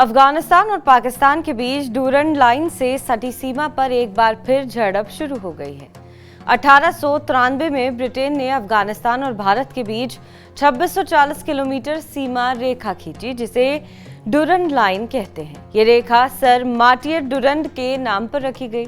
अफगानिस्तान और पाकिस्तान के बीच Durand line से सटी सीमा पर एक बार फिर झड़प शुरू हो गई है। 1893 में ब्रिटेन ने अफगानिस्तान और भारत के बीच 2640 किलोमीटर सीमा रेखा खींची, जिसे डूरंड लाइन कहते हैं। ये रेखा सर मार्टिन डूरंड के नाम पर रखी गई।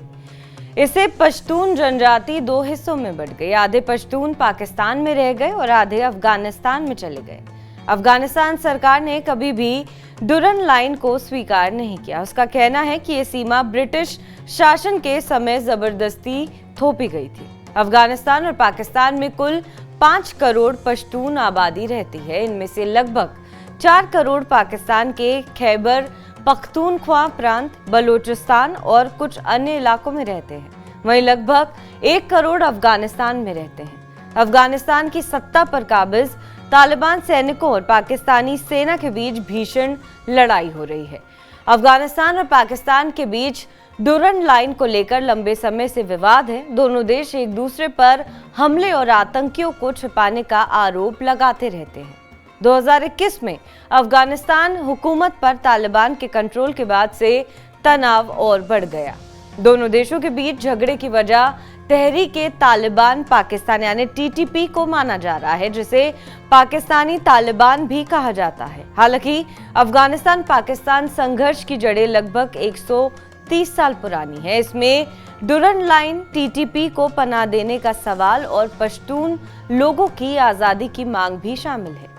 इससे पश्तून जनजाति दो हिस्सों में बढ़ गई। आधे पश्तून पाकिस्तान में रह गए और आधे अफगानिस्तान में चले गए। अफगानिस्तान सरकार ने कभी भी डूरंड लाइन को स्वीकार नहीं किया। उसका कहना है कि ये सीमा ब्रिटिश शासन के समय जबरदस्ती थोपी गई थी। अफगानिस्तान और पाकिस्तान में कुल 5 करोड़ पश्तून आबादी रहती है। इनमें से लगभग 4 करोड़ पाकिस्तान के खैबर पख्तूनख्वा प्रांत, बलूचिस्तान और कुछ अन्य इलाकों में रहते हैं। वहीं लगभग 1 करोड़ अफगानिस्तान में रहते हैं। अफगानिस्तान की सत्ता पर काबिज तालिबान सैनिकों और पाकिस्तानी सेना के बीच भीषण लड़ाई हो रही है। अफगानिस्तान और पाकिस्तान के बीच डूरंड लाइन को लेकर लंबे समय से विवाद है। दोनों देश एक दूसरे पर हमले और आतंकियों को छिपाने का आरोप लगाते रहते हैं। 2021 में अफगानिस्तान हुकूमत पर तालिबान के कंट्रोल के बाद से तनाव और बढ़ गया। दोनों देशों के बीच झगड़े की वजह तहरीके तालिबान पाकिस्तान यानी टीटीपी को माना जा रहा है, जिसे पाकिस्तानी तालिबान भी कहा जाता है। हालांकि अफगानिस्तान पाकिस्तान संघर्ष की जड़ें लगभग 130 साल पुरानी है। इसमें डूरंड लाइन, टीटीपी को पनाह देने का सवाल और पश्तून लोगों की आजादी की मांग भी शामिल है।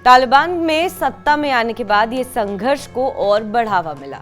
तालिबान में सत्ता में आने के बाद ये संघर्ष को और बढ़ावा मिला।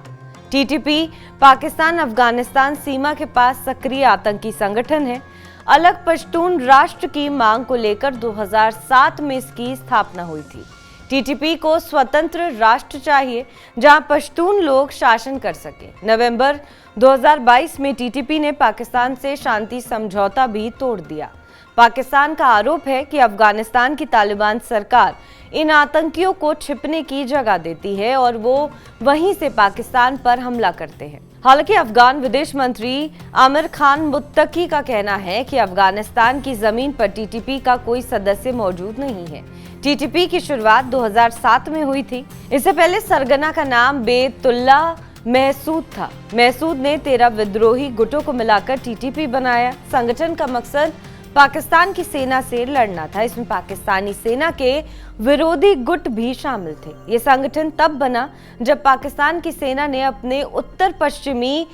टीटीपी पाकिस्तान अफगानिस्तान सीमा के पास सक्रिय आतंकी संगठन है। अलग पश्तून राष्ट्र की मांग को लेकर 2007 में इसकी स्थापना हुई थी। टीटीपी को स्वतंत्र राष्ट्र चाहिए जहां पश्तून लोग शासन कर सके। नवंबर 2022 में टीटीपी ने पाकिस्तान से शांति समझौता भी तोड़ दिया। पाकिस्तान का आरोप है कि अफगानिस्तान की तालिबान सरकार इन आतंकियों को छिपने की जगह देती है और वो वहीं से पाकिस्तान पर हमला करते हैं। हालांकि अफगान विदेश मंत्री आमिर खान मुत्तकी का कहना है कि अफगानिस्तान की जमीन पर टीटीपी का कोई सदस्य मौजूद नहीं है। टीटीपी की शुरुआत 2007 में हुई थी। इससे पहले सरगना का नाम बेतुल्लाह महसूद था। महसूद ने 13 विद्रोही गुटों को मिलाकर टीटीपी बनाया। संगठन का मकसद पाकिस्तान की सेना से लड़ना था। इसमें पाकिस्तानी सेना के विरोधी गुट भी शामिल थे। ये संगठन तब बना जब पाकिस्तान की सेना ने अपने उत्तर पश्चिमी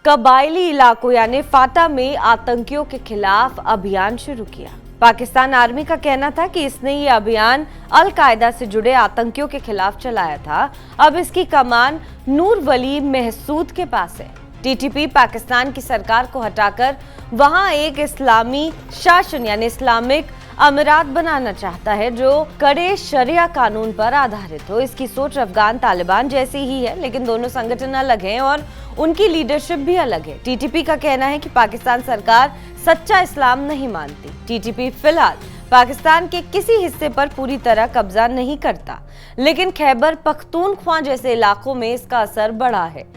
कबायली इलाकों यानी फाटा में आतंकियों के खिलाफ अभियान शुरू किया। पाकिस्तान आर्मी का कहना था कि इसने ये अभियान अल कायदा से जुड़े आतंकियों के खिलाफ चलाया था। अब इसकी कमान नूर वली महसूद के पास है। टीटीपी पाकिस्तान की सरकार को हटाकर वहां एक इस्लामी शासन यानी इस्लामिक अमीरात बनाना चाहता है जो कड़े शरिया कानून पर आधारित हो। इसकी सोच अफगान तालिबान जैसी ही है, लेकिन दोनों संगठन अलग हैं और उनकी लीडरशिप भी अलग है। टीटीपी का कहना है कि पाकिस्तान सरकार सच्चा इस्लाम नहीं मानती। टीटीपी फिलहाल पाकिस्तान के किसी हिस्से पर पूरी तरह कब्जा नहीं करता, लेकिन खैबर पख्तूनख्वा जैसे इलाकों में इसका असर बढ़ा है।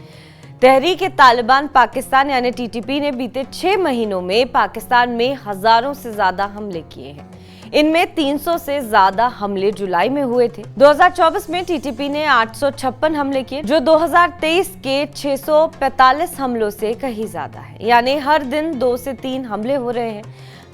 तहरीके तालिबान पाकिस्तान यानी टीटीपी ने बीते 6 महीनों में पाकिस्तान में हजारों से ज्यादा हमले किए हैं। इनमें 300 से ज्यादा हमले जुलाई में हुए थे। 2024 में टीटीपी ने 856 हमले किए, जो 2023 के 645 हमलों से कहीं ज्यादा है। यानी हर दिन 2 से 3 हमले हो रहे हैं।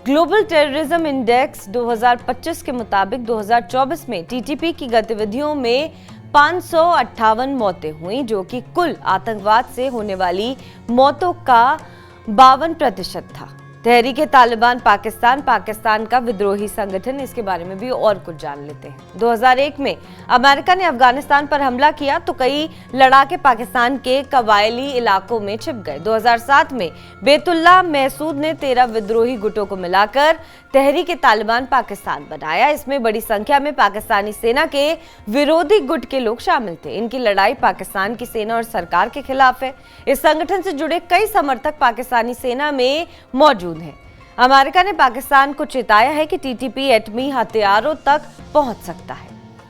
ग्लोबल टेररिज्म इंडेक्स 2025 के मुताबिक 2024 में टीटीपी की गतिविधियों में 558 मौतें हुई, जो कि कुल आतंकवाद से होने वाली मौतों का 52% था। तहरीके तालिबान पाकिस्तान का विद्रोही संगठन, इसके बारे में भी और कुछ जान लेते हैं। 2001 में अमेरिका ने अफगानिस्तान पर हमला किया तो कई लड़ाके पाकिस्तान के कबायली इलाकों में छिप गए। 2007 में बेतुल्लाह महसूद ने 13 विद्रोही गुटों को मिलाकर तहरीके तालिबान पाकिस्तान बनाया। इसमें बड़ी संख्या में पाकिस्तानी सेना के विरोधी गुट के लोग शामिल थे। इनकी लड़ाई पाकिस्तान की सेना और सरकार के खिलाफ है। इस संगठन से जुड़े कई समर्थक पाकिस्तानी सेना में मौजूद है। अमेरिका ने पाकिस्तान को चेताया है कि टीटीपी एटमी हथियारों तक पहुंच सकता है।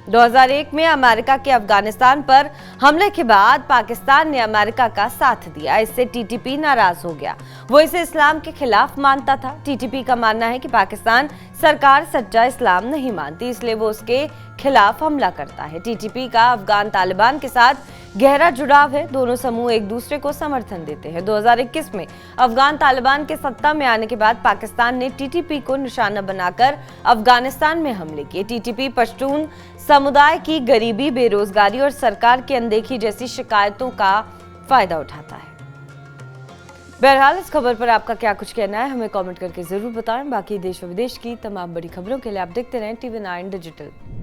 2001 में अमेरिका के अफगानिस्तान पर हमले के बाद पाकिस्तान ने अमेरिका का साथ दिया। इससे टीटीपी नाराज हो गया। वो इसे इस्लाम के खिलाफ मानता था। टीटीपी का मानना है कि पाकिस्तान सरकार सच्चा इस्लाम नहीं मानती, इसलिए वो उसके खिलाफ हमला करता है। टीटीपी का अफगान तालिबान के साथ गहरा जुड़ाव है। दोनों समूह एक दूसरे को समर्थन देते हैं। 2021 में अफगान तालिबान के सत्ता में आने के बाद पाकिस्तान ने टीटीपी को निशाना बनाकर अफगानिस्तान में हमले किए। टीटीपी पश्तून समुदाय की गरीबी, बेरोजगारी और सरकार की अनदेखी जैसी शिकायतों का फायदा उठाता है। बहरहाल इस खबर पर आपका क्या कुछ कहना है, हमें कमेंट करके जरूर बताएं। बाकी देश और विदेश की तमाम बड़ी खबरों के लिए आप देखते रहें TV9 डिजिटल।